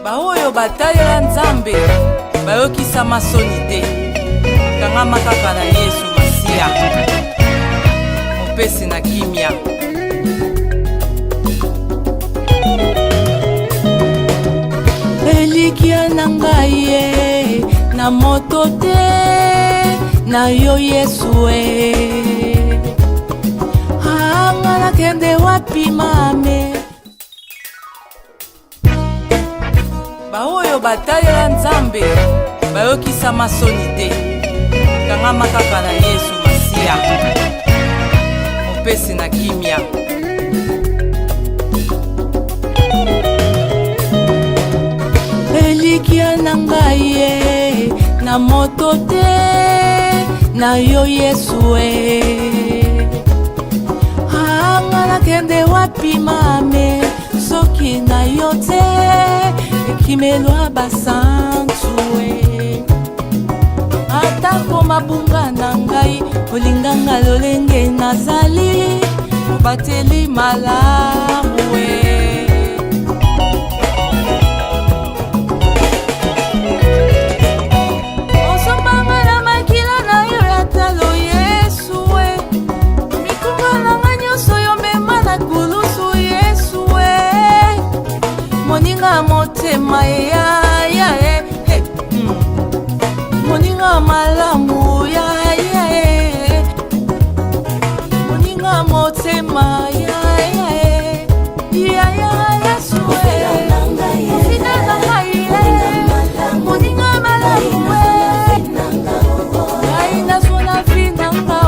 baoyo batalela Nzambe bayokisa masoni te. Kangama kaka na Yesu Masiya, mopesi na kimia. Elikia na ngai ye na moto te na yo Yesu anga na kende wapi mame. Baoyo batalela Nzambe bayokisa masoni te. Kangama kaka na Yesu Masiya, mopesi na kimia. Elikia na ngai ye na moto te na yo Yesu anga na kende wapi mame. Soki na yo te ekimelwa basantu atako mabunga na ngai olinganga lolenge nazali obateli malamu osombanga na makila na yo ya talo Yesu mikunga na nga nyonso yo mema na kulusu Yesu moninga motema moninga malamu moninga motema Yesu ofina na ngai moninga malamu ngai nazwa na vi na nga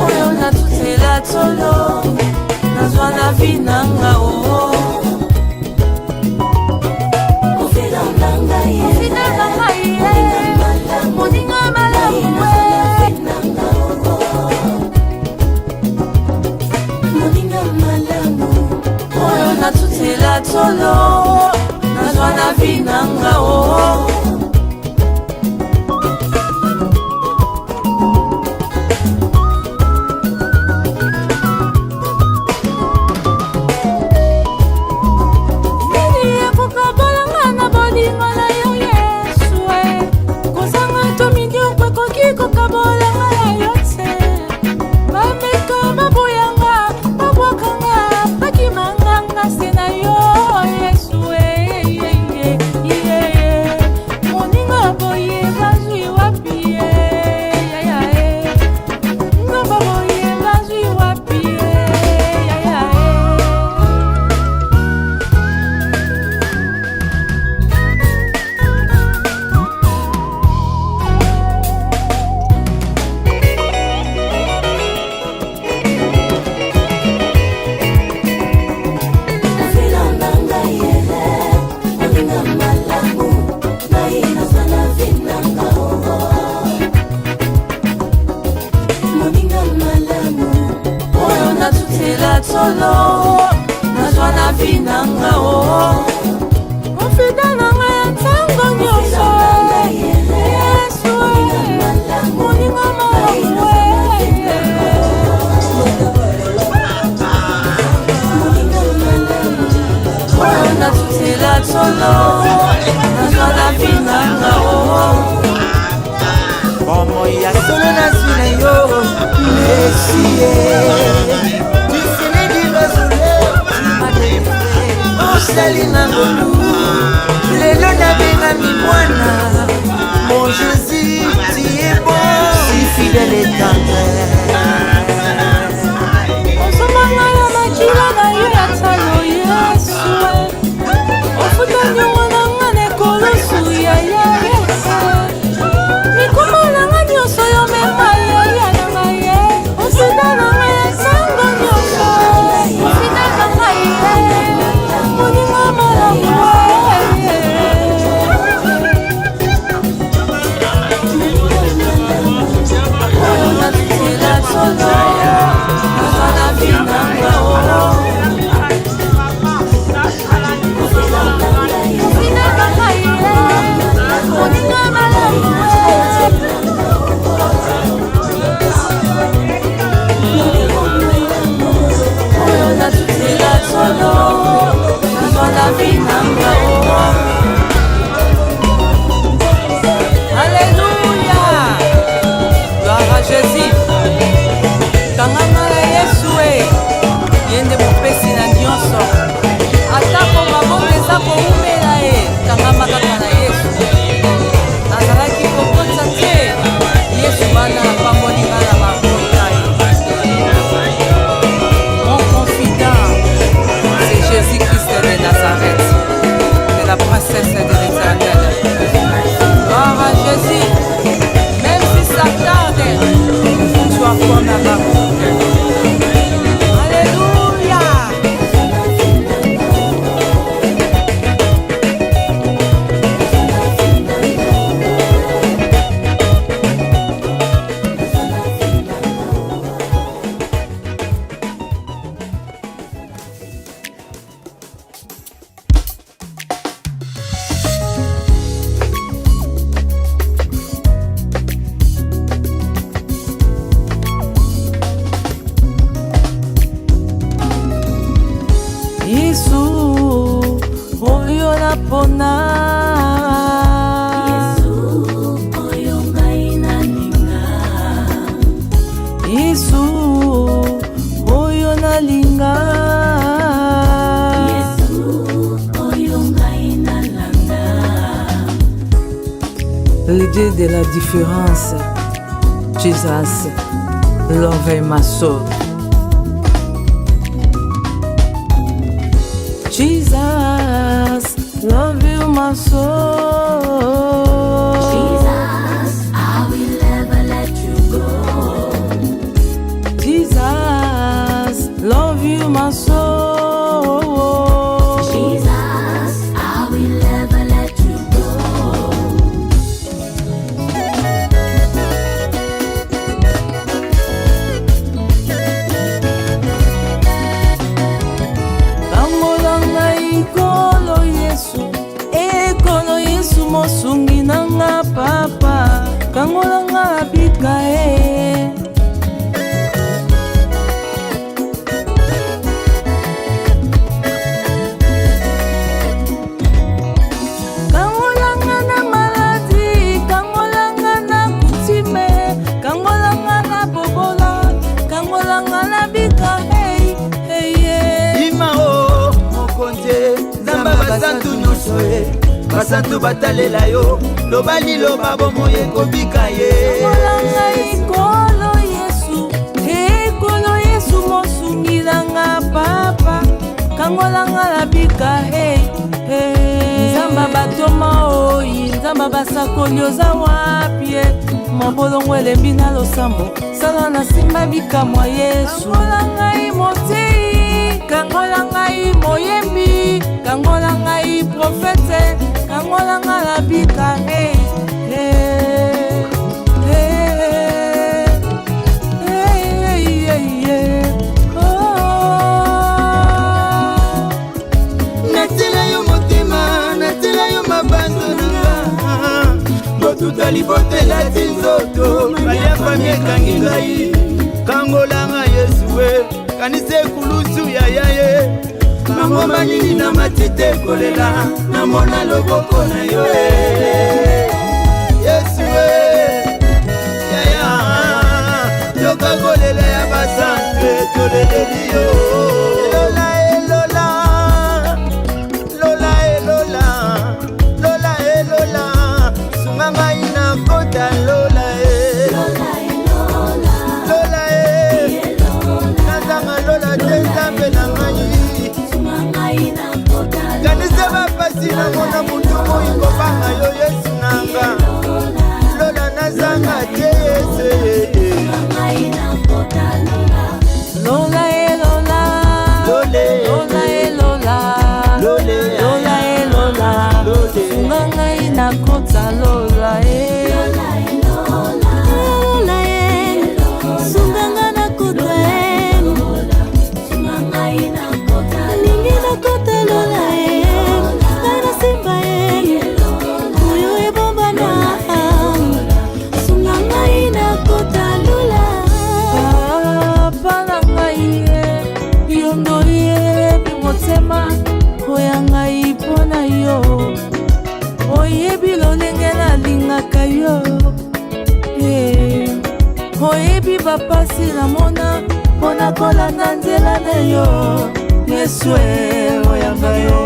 oyo natutela tolo nazwa na vi na nga natutela tolo nazwa na vi na nga nini ekokabolanga na bolingo na yo Yesu kozanga to mingi okwekoki kokabolanga na yo te bameka baboyanga babwakanga bakimanga sena yo Yesu moninga boye bazwi wapi ngomba boye bazwi wapi solo nazwa na vi na nga ofida na nga ya ntango nyonso Yesu moninga malamu oyo natutela solo nazwa na vi na nga Como ya solo nazwi na yo Mesie osali na ngolu lelo nabengami mwana mon Jésus tu es bon si fidèle et tendre osomanga na makila na yo ya talo Yesu ofuta nyongo na nga nekolosu ya Yesu mikuma na nga nyonso yo mema ya na nga ye osida na nga ya sango nyonso osida na nga ye moninga malamu pona Yesu oyo ngai nalinga Yesu oyo nalinga Yesu oyo ngai nalanda Le Dieu de la différence Jesus love my soul Jesus, love you, my soul. Jesus, I will never let you go. Jesus, love you, my soul. Jesus, I will never let you go. Ekolo Yesu mosungi nanga papa kangola nga bika kangola nga na maladi kangola nga na kutime kangola nga na bobola kangola nga na bika imao mokonze nzamba basantu nyonso basantu batalela yo loba liloba bomoye kobika ye ekolo Yesu mosungilanga papa kangolanga labika nzamba batoma oyi nzamba basakoli oza wapie mabolongo elembi na losambo sala na simba bikamwa Yesu kangola ngai motei kangola ngai moyembi kangola ngai profete kangola nga labika natela yo motema natela yo mabando nanga motuta libotela ti nzoto balia fami ekangi ngai kangolanga Yesu kanisa ekulusu yaya ye mangoma nini na matite kolela namona loboko na yo Yesu yaya yoka kolela ya basantu toleleli yo Lola Lola Lola Lola Lola Lola sunga ngai na kota Lola Lola nazanga Lola tezambe na ngai kanisa bapasi na mona mutu moyingo banga yo Yesu nanga Lola nazanga te Yesu Lola Lola Lola Lola Lola Lola sunga ngai na kota Lola oya ngai pona yo oyebi lolenge nalingaka yo oyebi bapasi namona mpona kolanda nzela na yo Yesu oyanga yo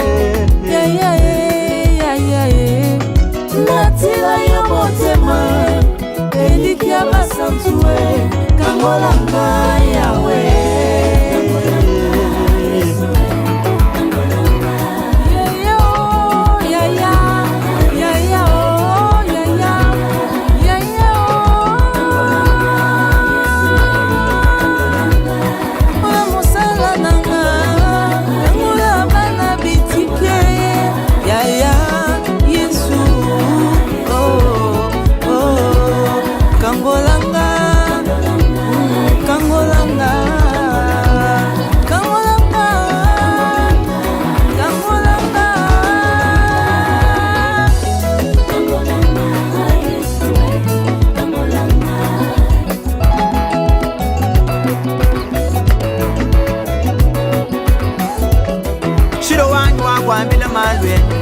natila yo motema eliki ya basantu kangola ngai yawe Kangolanga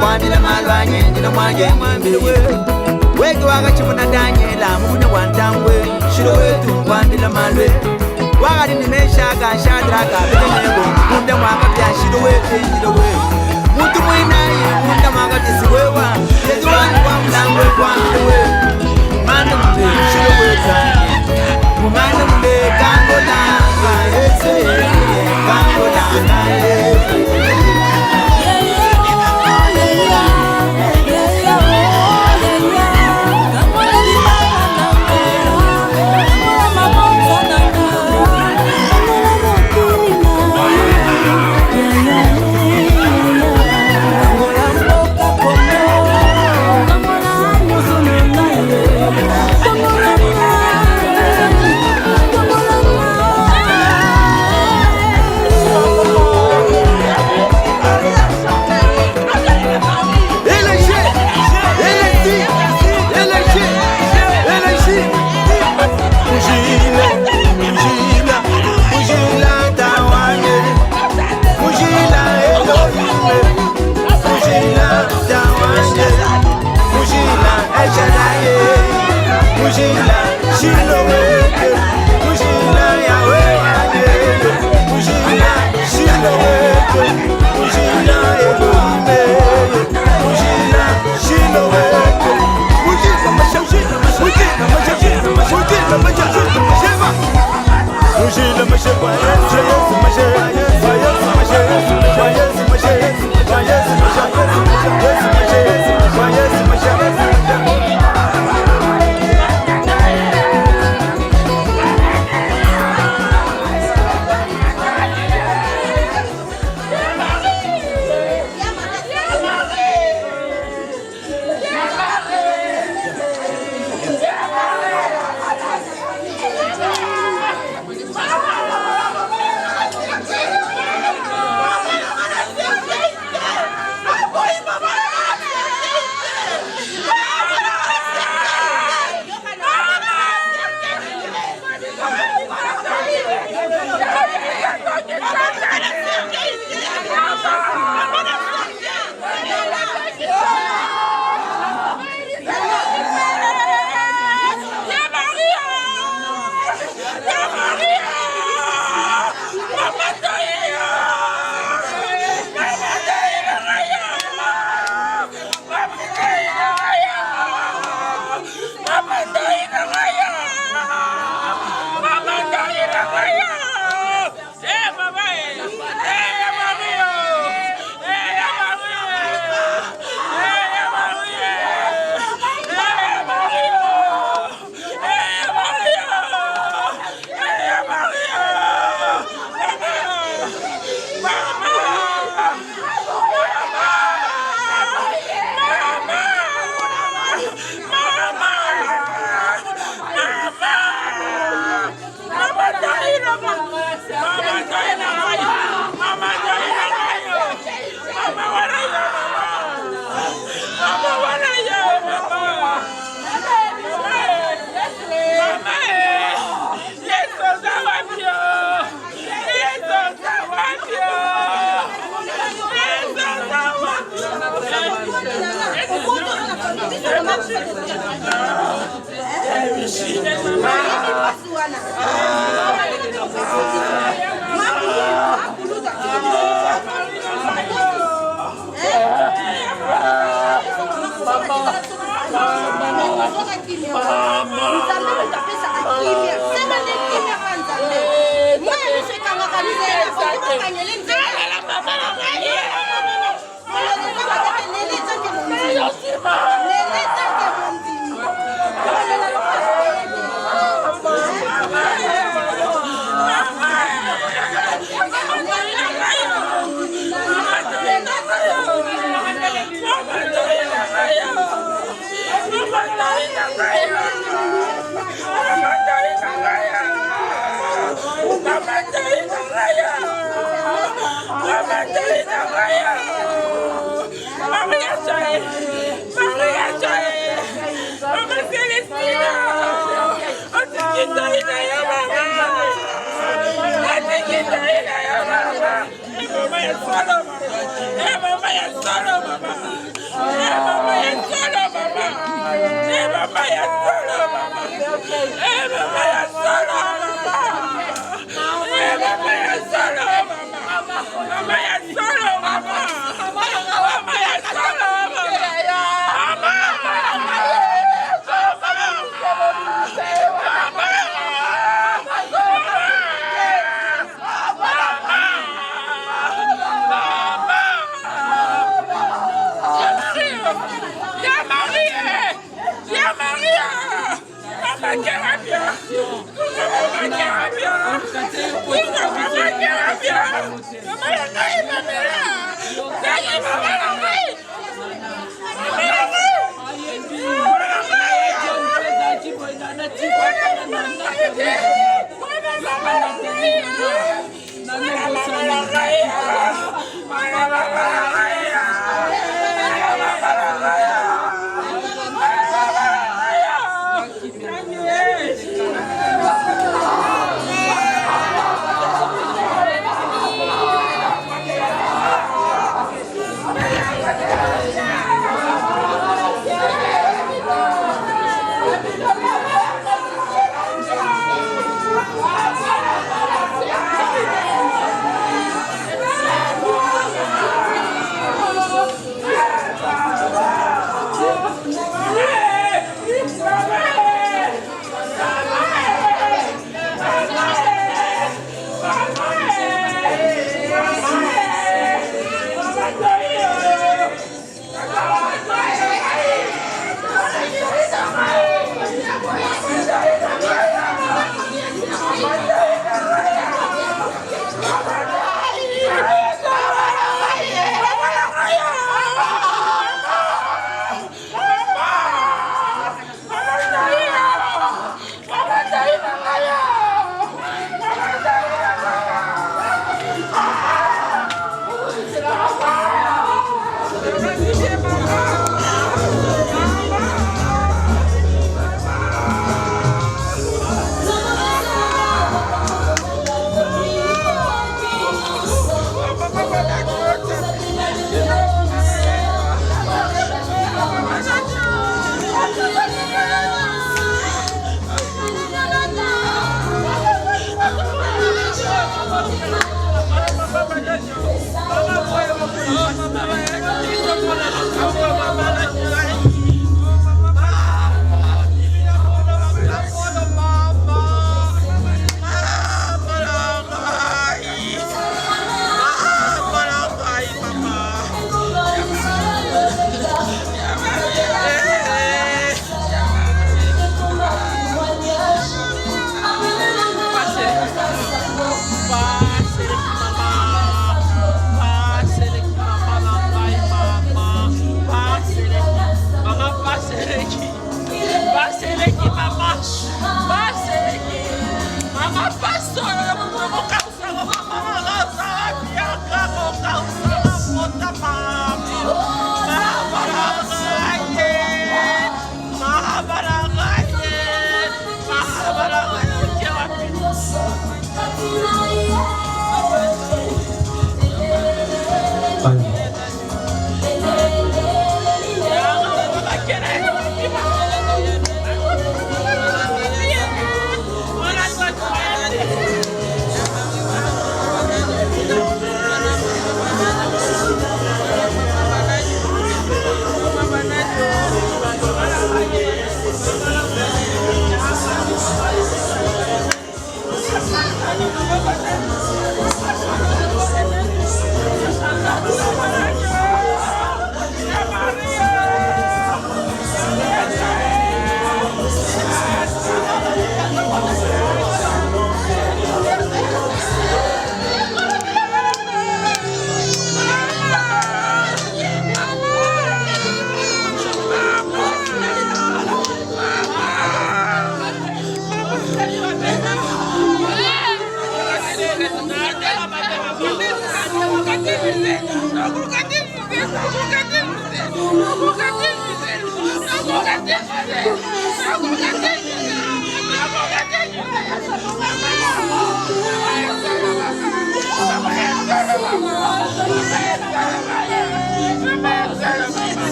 kwandila malwanye ndila mwange mwambile we wege wakachimuna Daniela mune wantangwe shilo wetu kwandila malwe wakati nimeshaka shadraka benego munda mwakati shilo wetu shilo wetu mutu mwinayi munda mwakati siwewa yezuwani kwa mlangwe kwandile we manda mbe shilo wetu manda mbe kangola ese kangola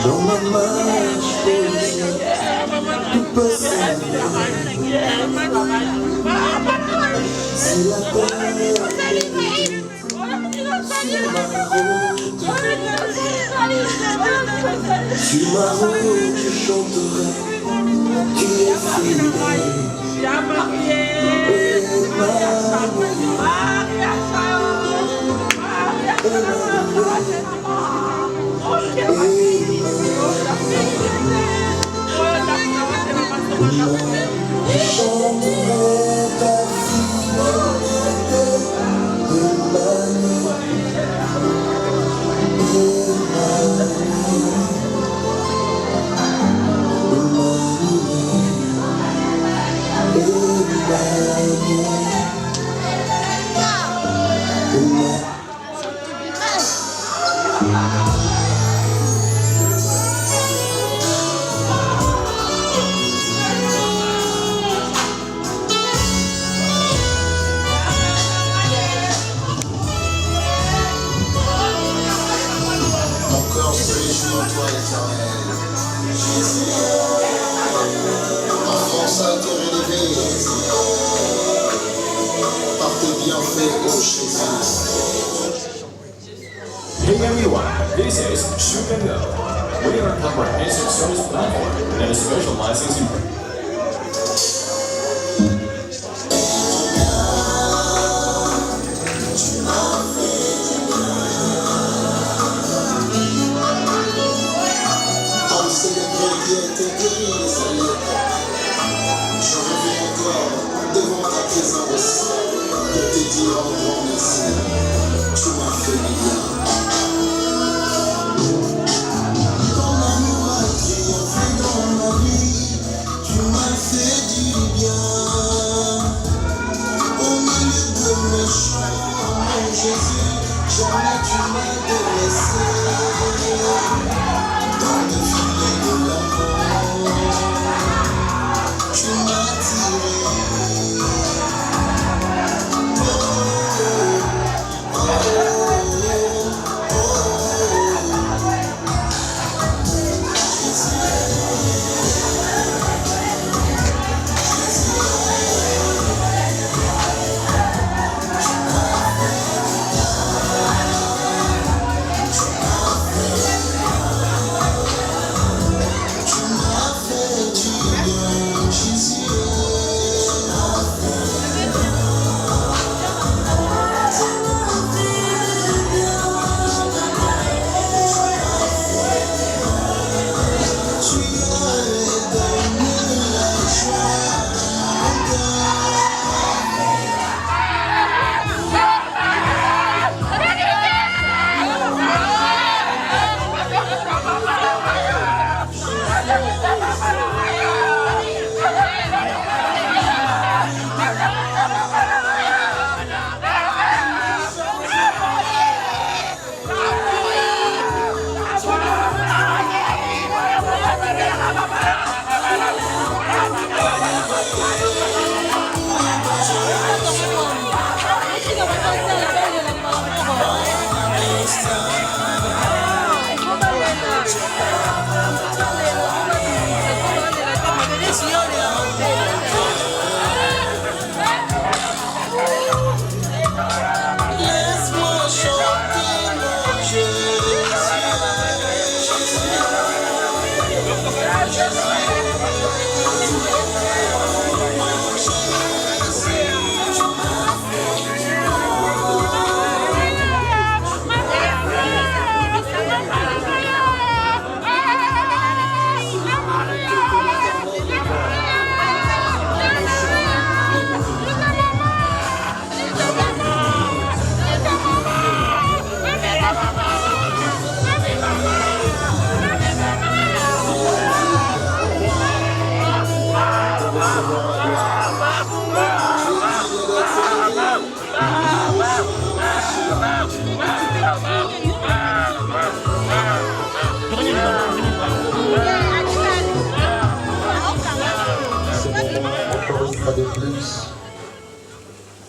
Dans ma main, C'est la paix. Sur ma route, je chanterai. Tu es fidèle. Je chanterai ta fidélité. Hey everyone, this is Sugar Go. We are a comprehensive service platform that specializes in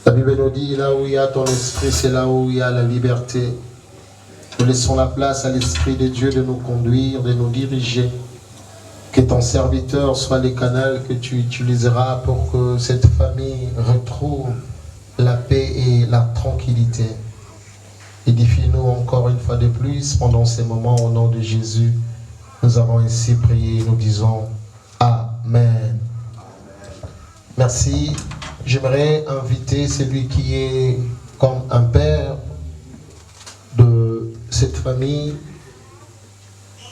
La Bible nous dit, là où il y a ton esprit, c'est là où il y a la liberté. Nous laissons la place à l'Esprit de Dieu de nous conduire, de nous diriger. Que ton serviteur soit le canal que tu utiliseras pour que cette famille retrouve la paix et la tranquillité. Édifie-nous encore une fois de plus pendant ces moments au nom de Jésus. Nous avons ainsi prié, nous disons Amen. Merci. J'aimerais inviter celui qui est comme un père de cette famille,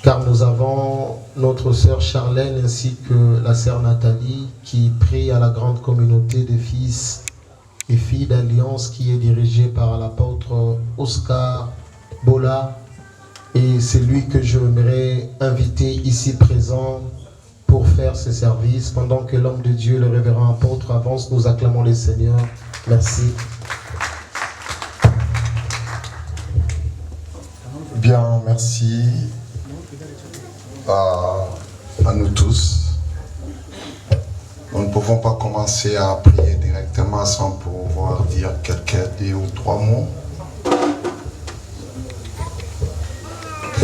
car nous avons notre sœur Charlène ainsi que la sœur Nathalie qui prie à la grande communauté des fils et filles d'Alliance qui est dirigée par l'apôtre Oscar Bola. Et c'est lui que j'aimerais inviter ici présent pour faire ce service. Pendant que l'homme de Dieu, le révérend apôtre, avance, nous acclamons le Seigneur. Merci. Bien, merci à nous tous. Nous ne pouvons pas commencer à prier directement sans pouvoir dire deux ou trois mots.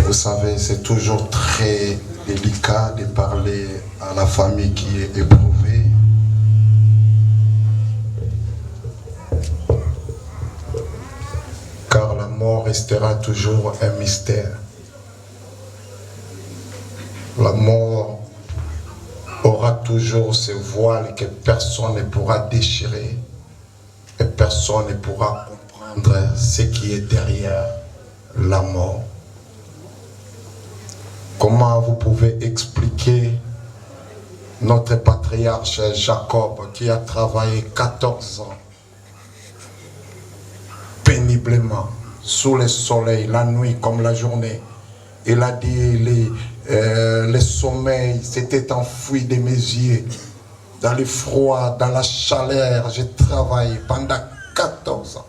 Vous savez, c'est toujours très délicat de parler à la famille qui est éprouvée. Car la mort restera toujours un mystère. La mort aura toujours ce voile que personne ne pourra déchirer et personne ne pourra comprendre ce qui est derrière la mort. Comment vous pouvez expliquer notre patriarche Jacob qui a travaillé 14 ans péniblement sous le soleil, la nuit comme la journée? Il a dit le sommeil s'était enfui de mes yeux. Dans le froid, dans la chaleur, j'ai travaillé pendant 14 ans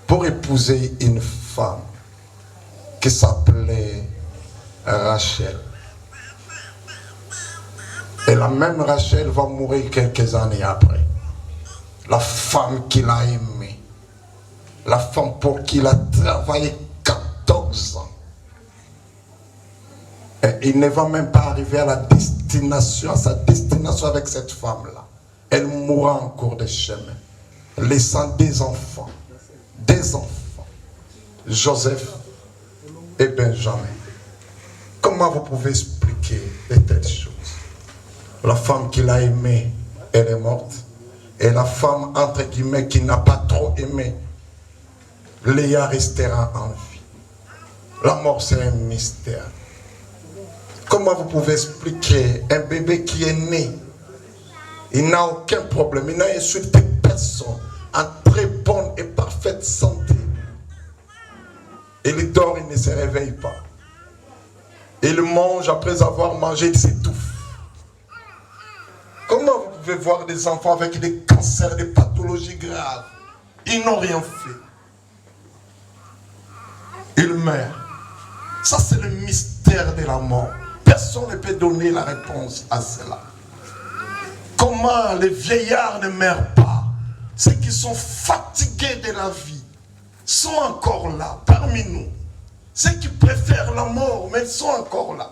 pour épouser une femme qui s'appelait Rachel. Et la même Rachel va mourir quelques années après. La femme qu'il a aimée. La femme pour qui il a travaillé 14 ans. Et il ne va même pas arriver à sa destination avec cette femme-là. Elle mourra en cours de chemin, laissant des enfants. Joseph et Benjamin. Comment vous pouvez expliquer de telles choses? La femme qu'il a aimée, elle est morte. Et la femme, entre guillemets, qui n'a pas trop aimé, Léa restera en vie. La mort, c'est un mystère. Comment vous pouvez expliquer un bébé qui est né? Il n'a aucun problème, il n'a insulté personne, en très bonne et parfaite santé. Il dort, il ne se réveille pas. Il mange, après avoir mangé, il s'étouffe. Comment vous pouvez voir des enfants avec des cancers, des pathologies graves? Ils n'ont rien fait. Ils meurent. Ça, c'est le mystère de la mort. Personne ne peut donner la réponse à cela. Comment les vieillards ne meurent pas? Ceux qui sont fatigués de la vie sont encore là, parmi nous. Ceux qui préfèrent la mort, mais ils sont encore là.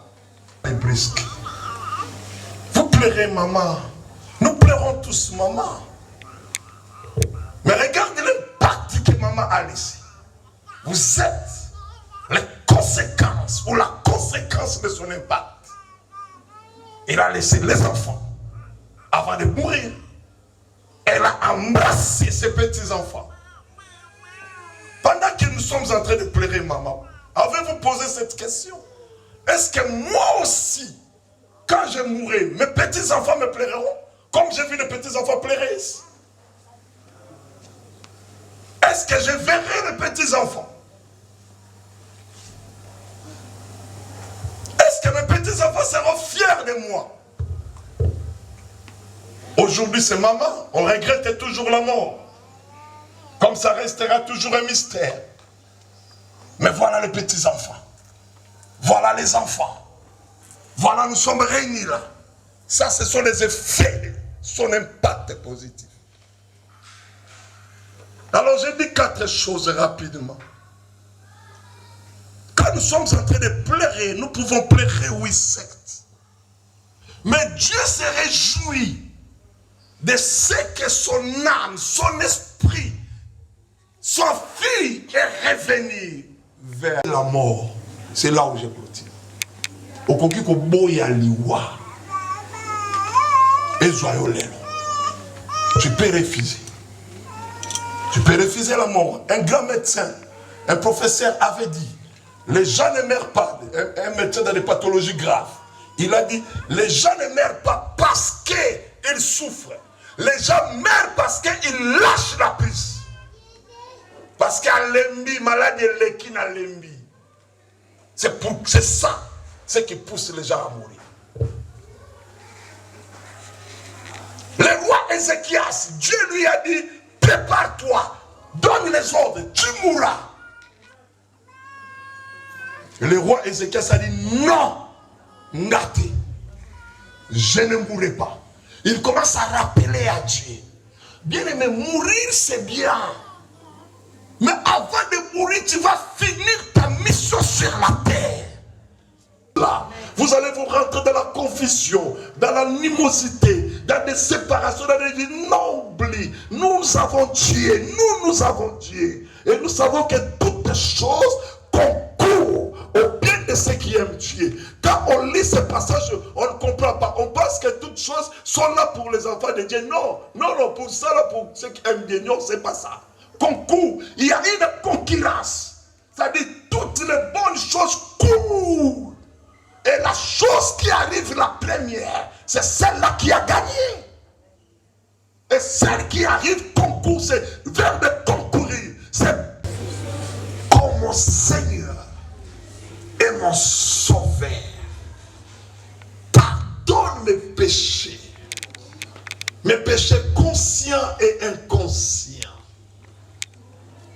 Et brusque. Vous pleurez, maman. Nous pleurons tous, maman. Mais regardez l'impact que maman a laissé. Vous êtes les conséquences ou la conséquence de son impact. Il a laissé les enfants. Avant de mourir, elle a embrassé ses petits-enfants. Pendant que nous sommes en train de pleurer, maman, avez-vous posé cette question? Est-ce que moi aussi, quand je mourrai, mes petits-enfants me pleureront comme j'ai vu les petits-enfants pleurer ici? Est-ce que je verrai les petits-enfants? Est-ce que mes petits-enfants seront fiers de moi? Aujourd'hui, c'est maman, on regrette toujours la mort. Comme ça restera toujours un mystère. Mais voilà les petits-enfants. Voilà les enfants. Voilà, nous sommes réunis là. Ça, ce sont les effets, son impact positif. Alors, j'ai dit 4 choses rapidement. Quand nous sommes en train de pleurer, nous pouvons pleurer, oui, certes. Mais Dieu se réjouit de ce que son âme, son esprit, son fille est revenu vers la mort. C'est là où j'ai clôturé. Au conquis ko boya liwa. Et joyeux. Tu peux refuser. Tu peux refuser la mort. Un grand médecin, un professeur avait dit, les gens ne meurent pas. Un médecin dans des pathologies graves. Il a dit, les gens ne meurent pas parce qu'ils souffrent. Les gens meurent parce qu'ils lâchent la prise. Parce qu'à l'embi, malade et l'équine à l'embi. C'est ça, ce qui pousse les gens à mourir. Le roi Ézéchias, Dieu lui a dit, prépare-toi, donne les ordres, tu mourras. Et le roi Ézéchias a dit, non, Ngati, je ne mourrai pas. Il commence à rappeler à Dieu. Bien aimé, mourir c'est bien. Mais avant de mourir, tu vas finir ta mission sur la terre. Là, vous allez vous rentrer dans la confusion, dans l'animosité, dans des séparations, dans des vies. Non, oublie, nous avons Dieu, nous avons Dieu. Et nous savons que toutes choses concourent au bien de ceux qui aiment Dieu. Quand on lit ce passage, on ne comprend pas. On pense que toutes choses sont là pour les enfants de Dieu. Non, non, non, pour ça, là, pour ceux qui aiment Dieu, non, c'est pas ça. Concours, il y a une concurrence. C'est-à-dire toutes les bonnes choses courent. Et la chose qui arrive la première, c'est celle-là qui a gagné. Et celle qui arrive concourt, c'est vers de concourir. C'est comme mon Seigneur et mon Sauveur. Pardonne mes péchés conscients et inconscients.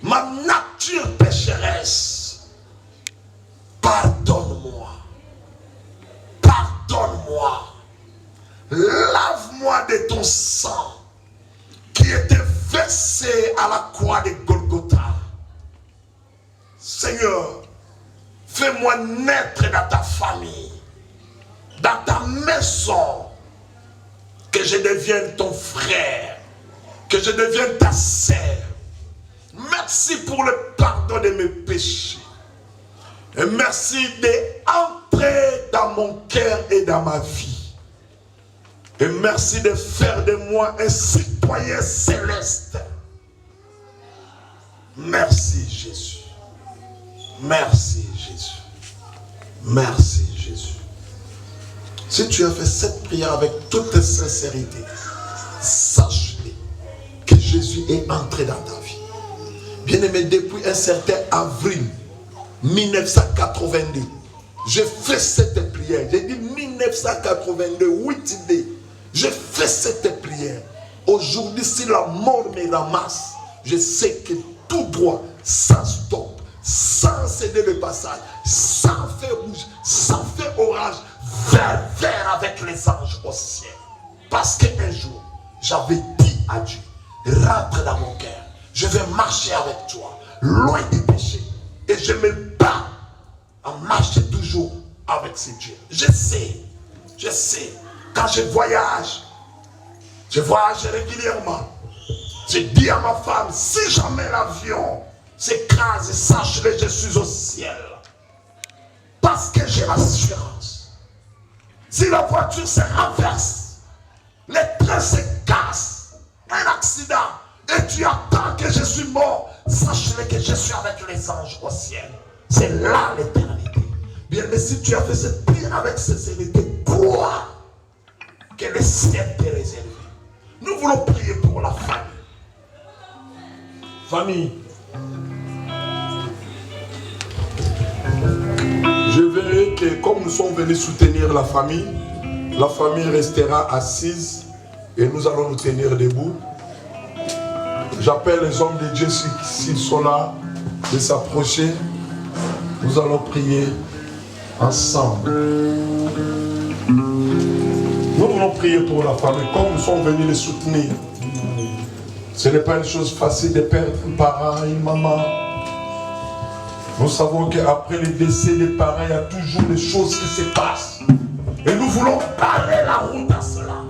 Ma nature pécheresse, pardonne-moi, pardonne-moi, lave-moi de ton sang qui était versé à la croix de Golgotha. Seigneur, fais-moi naître dans ta famille, dans ta maison, que je devienne ton frère, que je devienne ta sœur. Merci pour le pardon de mes péchés. Et merci d'entrer dans mon cœur et dans ma vie. Et merci de faire de moi un citoyen céleste. Merci Jésus. Merci Jésus. Merci Jésus. Si tu as fait cette prière avec toute sincérité, sache-le que Jésus est entré dans ta vie. Bien-aimé, depuis un certain avril 1982, j'ai fait cette prière. J'ai dit 1982, 8 mai. J'ai fait cette prière. Aujourd'hui, si la mort me ramasse, je sais que tout droit, sans stop, sans céder le passage, sans feu rouge, sans feu orange, vers avec les anges au ciel. Parce qu'un jour, j'avais dit à Dieu, rentre dans mon cœur. Je vais marcher avec toi, loin du péché. Et je me bats à marcher toujours avec ce Dieu. Je sais, quand je voyage régulièrement. Je dis à ma femme, si jamais l'avion s'écrase, sache-le, je suis au ciel. Parce que j'ai l'assurance. Si la voiture se renverse, les trains se cassent, un accident, et tu attends que je suis mort, sache-le que je suis avec les anges au ciel. C'est là l'éternité. Bien, mais si tu as fait cette prière avec sincérité, crois que le ciel t'est réservé. Nous voulons prier pour la famille. Famille, je verrai que comme nous sommes venus soutenir la famille restera assise et nous allons nous tenir debout. J'appelle les hommes de Dieu s'ils sont là de s'approcher. Nous allons prier ensemble. Nous voulons prier pour la famille comme nous sommes venus les soutenir. Ce n'est pas une chose facile de perdre un parent, une maman. Nous savons qu'après le décès des parents, il y a toujours des choses qui se passent. Et nous voulons barrer la route à cela.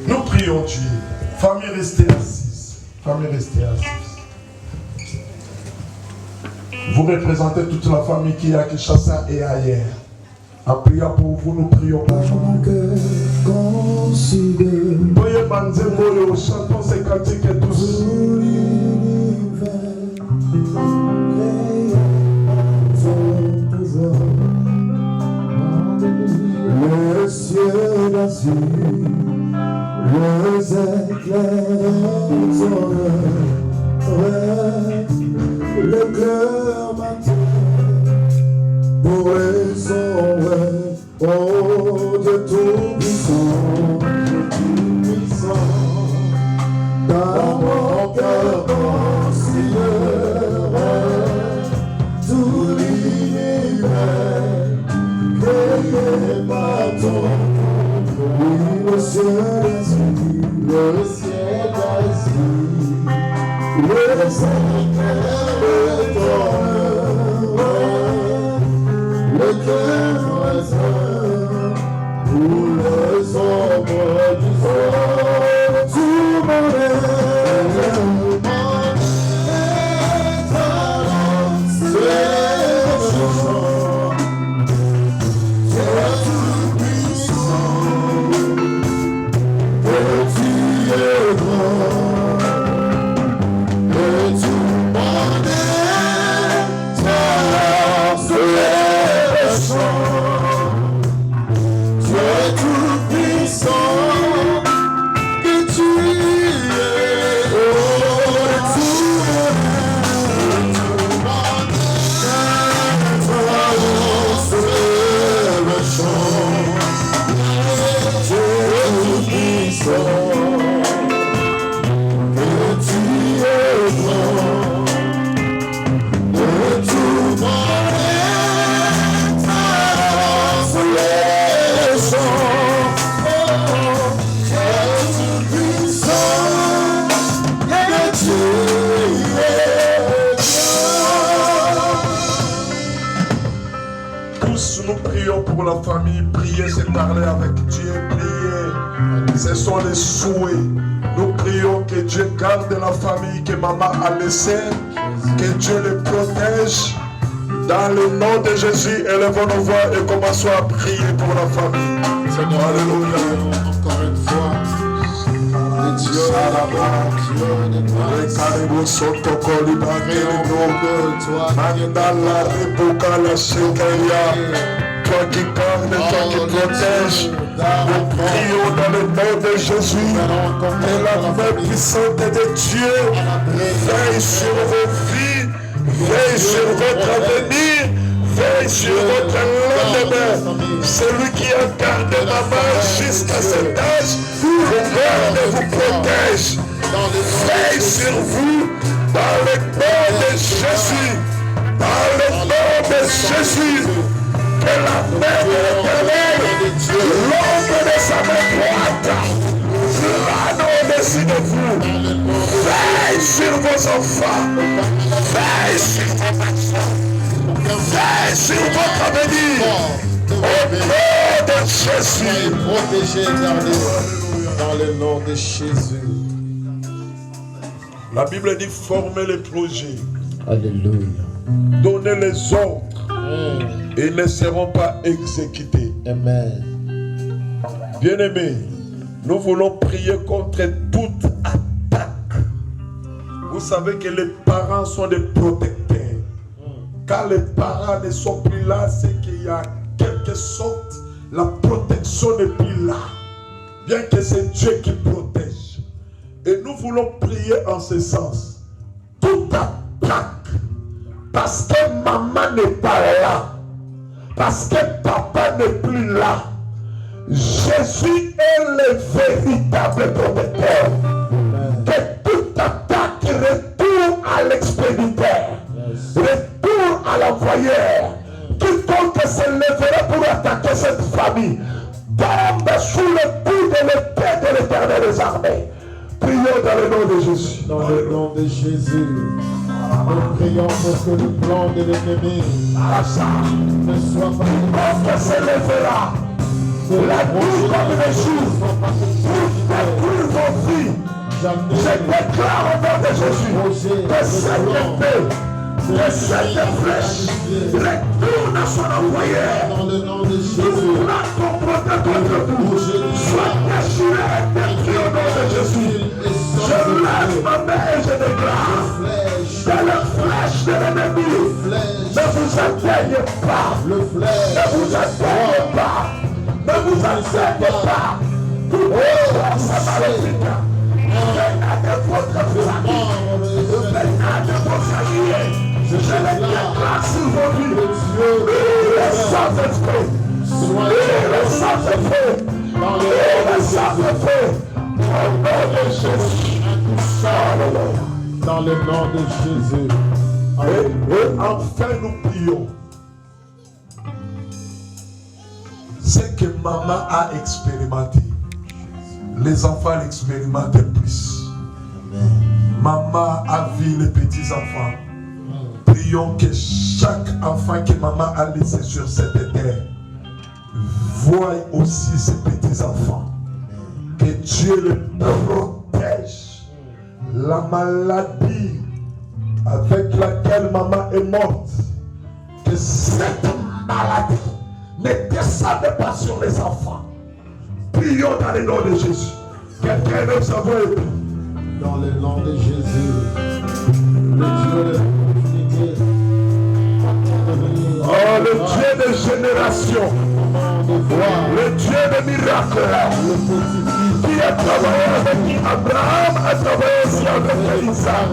Nous prions Dieu. Famille, restez assise. Famille, restez assise. Vous représentez toute la famille qui est à Kinshasa et ailleurs. En priant pour vous, nous prions pour vous. Voyez Banzembo, chantons ces cantiques et tous. Le ciel d'azur, les éclairs sonnerait, le cœur matin pour les oreilles, oh Dieu tout-puissant, dans mon cœur considère tout l'univers créé par ton oui, le ciel d'azur, le ciel d'azur, les éclairs le cœur résonne pour les ombres du sol. Tout mon être, c'est chant. Dieu tout-puissant, petit et grand, et tout mon être, c'est chant. Dieu tout-puissant, que tu es, oh, tout mon être, c'est le chant. Dieu tout-puissant, que tu es grand, et tout mon être, c'est le chant. Oh, Dieu tout-puissant, que tu es grand. Tous nous prions pour la famille. Prier, c'est parler avec Dieu. Prier, ce sont les souhaits. Nous prions que Dieu garde la famille que maman a laissée. Que Dieu les protège. Dans le nom de Jésus, élevons nos voix et commençons à prier pour la famille. Seigneur, alléluia. Encore une fois, Dieu à la bonne, toi qui gardes, toi qui protèges, nous prions dans le nom de Jésus, que la main puissante de Dieu veille sur vos vies, veille sur votre avenir, veille sur votre lendemain. Celui qui a gardé ma main jusqu'à cet âge, vous garde et vous protège. Veille sur vous dans le nom de Jésus. Dans le nom de Jésus. Que la main de l'Éternel, l'ombre de sa main droite, plane au-dessus de vous. Veille sur vos enfants. Veille sur vos enfants. Veille sur votre avenir. Au nom de Jésus. Protégez, gardez dans le nom de Jésus. La Bible dit former les projets. Alléluia. Donner les ordres. Et ne seront pas exécutés. Amen. Bien-aimés, nous voulons prier contre toute attaque. Vous savez que les parents sont des protecteurs. Quand les parents ne sont plus là, c'est qu'il y a quelque sorte, la protection n'est plus là. Bien que c'est Dieu qui protège. Et nous voulons prier en ce sens. Toute attaque, parce que maman n'est pas là, parce que papa n'est plus là, Jésus est le véritable protecteur. Que toute attaque retourne à l'expéditeur, retourne à l'envoyeur. Quiconque se lèvera pour attaquer cette famille tombe sous le coup de l'épée de l'Éternel des armées. Prions dans le nom de Jésus. Dans le nom de Jésus. Nous prions pour que le plan de l'ennemi ne soit pas que s'élèvera la nuit comme le jour pour détruire vos vies. Je déclare au nom de Jésus que cette épée, que cette flèche retourne à son envoyeur. dans le nom de Jésus. Tout plan comploté contre vous soit déchiré et détruit au nom de Jésus. Je lève ma main et je déclare que la flèche de l'ennemi ne vous atteigne pas. Ne vous atteigne pas. Ne vous atteigne pas. Toute force maléfique venant de votre famille, venant de vos alliés, je les déclare sur vos vies. Le Saint-Esprit, le Saint-Esprit, le Saint-Esprit, au nom de Jésus. Alléluia. Dans le nom de Jésus. Et enfin nous prions. Ce que maman a expérimenté, les enfants l'expérimentent plus. Maman a vu les petits enfants. Prions que chaque enfant que maman a laissé sur cette terre voie aussi ses petits enfants. Que Dieu les protège. La maladie avec laquelle maman est morte, que cette maladie ne descende pas sur les enfants. Prions dans le nom de Jésus. Quelqu'un nous avons épris. Dans le nom de Jésus. Le Dieu de l'opportunité. Oh, le Dieu de génération. Le Dieu de miracles. Qui a travaillé avec Abraham, a travaillé aussi avec Isaac.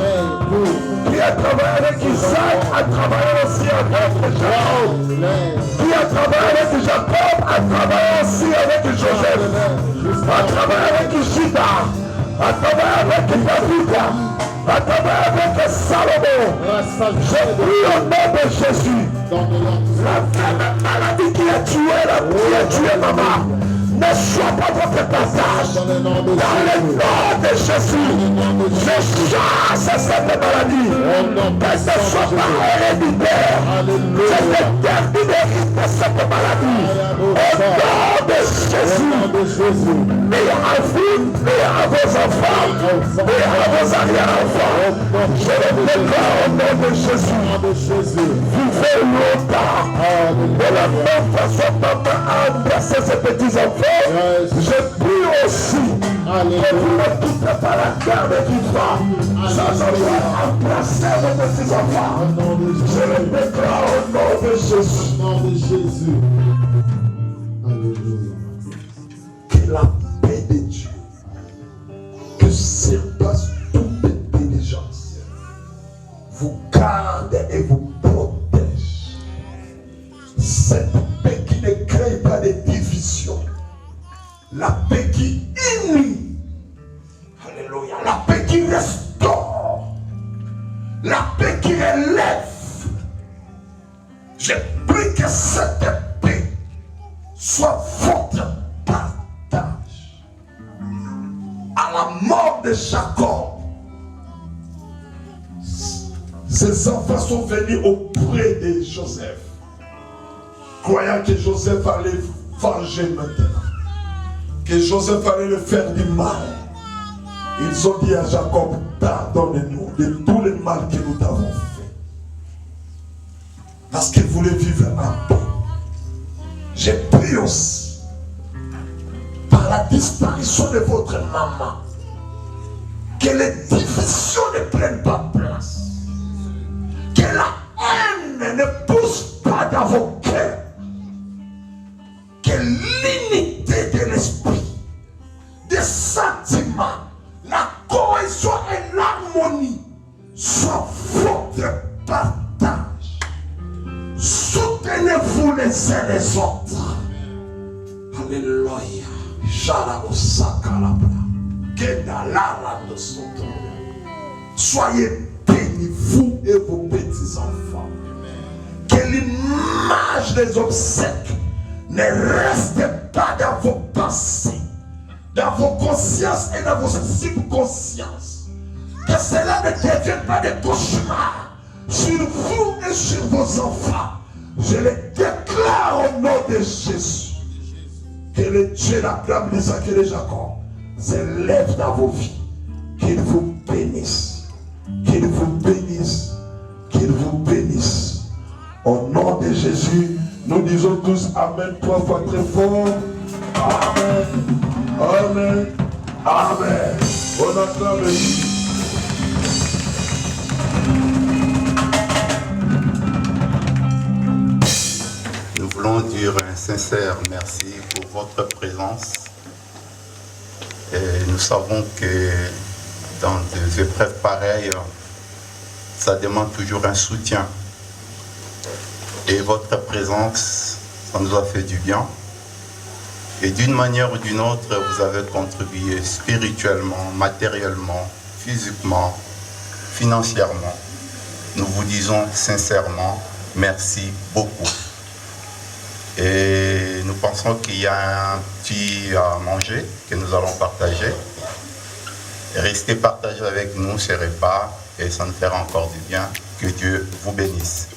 Qui a travaillé avec Isaac, a travaillé aussi avec Jacob. Qui a travaillé avec Jacob, a travaillé aussi avec Joseph. A travaillé avec Juda, a travaillé avec David, a travaillé avec Salomon. Je prie au nom de Jésus. La même maladie qui a tué maman, ne soit pas votre passage. Dans le nom de Jésus, je chasse cette maladie. Qu'elle ne soit pas héréditaire. Je termine de cette maladie. Au nom de Jésus, mais à vous, mais à vos enfants, mais à vos arrière-enfants, je le déclare au nom de Jésus. Vivez longtemps. De la même façon, maman a embrassé ses petits-enfants. Je prie aussi que vous ne quittez pas la garde qui va sans avoir embrassé vos petits-enfants. Je le déclare au nom de Jésus. Au nom de Jésus. Alléluia. Que la paix de Dieu, que surpasse toute intelligence, vous garde et vous protège. Cette paix qui ne crée pas de division. La paix qui unit. Alléluia. La paix qui restaure. La paix qui relève. Je prie que cette paix soit votre partage. À la mort de Jacob, ses enfants sont venus auprès de Joseph, croyant que Joseph allait venger maintenant, que Joseph allait le faire du mal. Ils ont dit à Jacob, pardonne-nous de tout le mal que nous t'avons fait. Parce qu'ils voulaient vivre en paix. J'ai pris aussi, par la disparition de votre maman, que les divisions ne prennent pas place. Que la haine ne pousse pas dans vos cœurs. Que l'unité de l'esprit, des sentiments, la cohésion et l'harmonie soient votre partage. Soutenez-vous les uns les autres. Alléluia. Soyez bénis, vous et vos petits-enfants. Que l'image des obsèques ne reste pas dans vos pensées, dans vos consciences et dans vos subconsciences. Que cela ne devienne pas des cauchemars. sur vous et sur vos enfants. Je les déclare au nom de Jésus. Que le Dieu d'Abraham, d'Isaac et de Jacob s'élève dans vos vies. Qu'il vous bénisse. Qu'il vous bénisse. Qu'il vous bénisse. Au nom de Jésus, nous disons tous Amen 3 fois très fort. Amen. Amen. Amen. On acclame Jésus. Nous voulons dire un sincère merci pour votre présence. Et nous savons que dans des épreuves pareilles, ça demande toujours un soutien. Et votre présence, ça nous a fait du bien. Et d'une manière ou d'une autre, vous avez contribué spirituellement, matériellement, physiquement, financièrement. Nous vous disons sincèrement merci beaucoup. Et nous pensons qu'il y a un petit à manger que nous allons partager. Restez partagés avec nous ces repas et ça nous fera encore du bien. Que Dieu vous bénisse.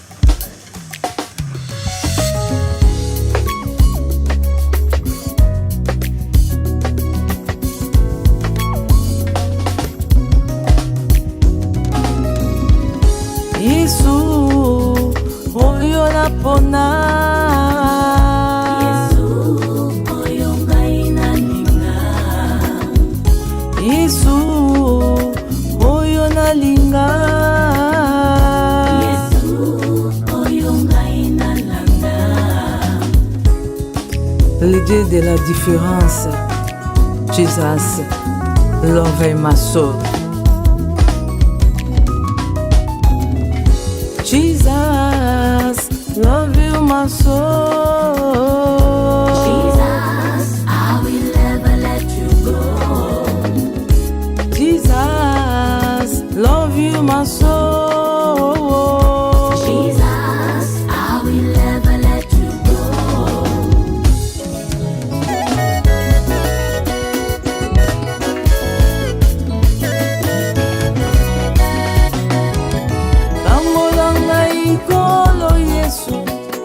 Yesu, oyo la pona. Le Dieu de la différence, Jesus, love my soul. Jesus, love you my soul. Jesus, I will never let you go. Jesus, love you my soul. Jesus, I will never let you go. Kangolanga ikolo Yesu,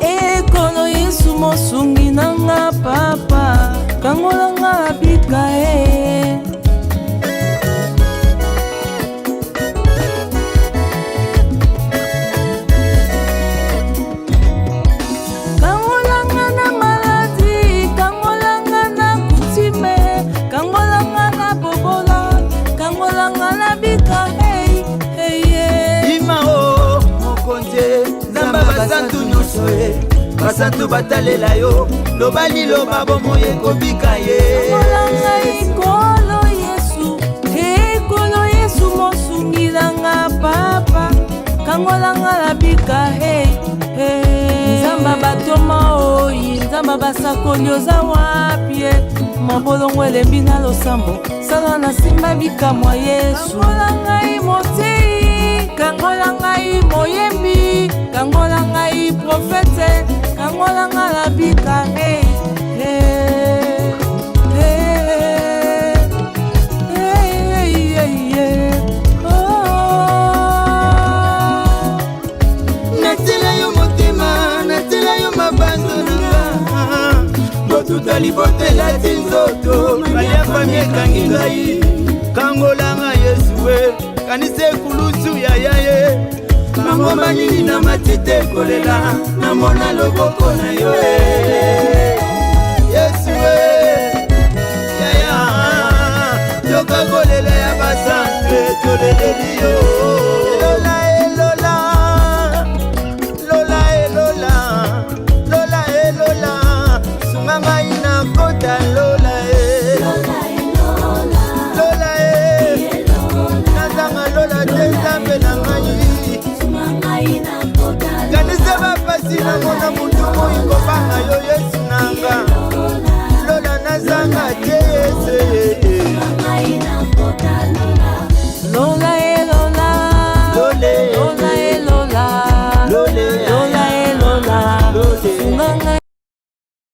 ekolo Yesu mosungi nanga papa. Kangolanga bika Kangolanga na maladi, kangolanga na kutime, kangolanga na bobola, kangolanga na bika Imao mokonze nzamba basantu nyonso ye basantu batalela yo lobali loba bomoye kobika ye. Kangolanga ikolo Yesu, ekolo Yesu mosungilanga papa. Kangolanga la bika Nzamba batoma oyi, nzamba basakoli oza wapie. Mabolongo elembi na losambo, sala na simba bikamwa Yesu. Kangolanga imotei, kangolanga imoyembi, kangolanga iprofete, kangolanga la bika Natela yo motema, natela yo mabando nanga. Botuta libotela tinzoto, baya famie kangi ngai. Kangolanga Yesu kanise kulusu ya yaye. Mangoma nini na matite kolela, namona loboko na yo Yesu yaya, yoka kolela ya basante toleleli yo. Kanisa bapasi na mona mutu moyi kobanga yo Yesu nanga.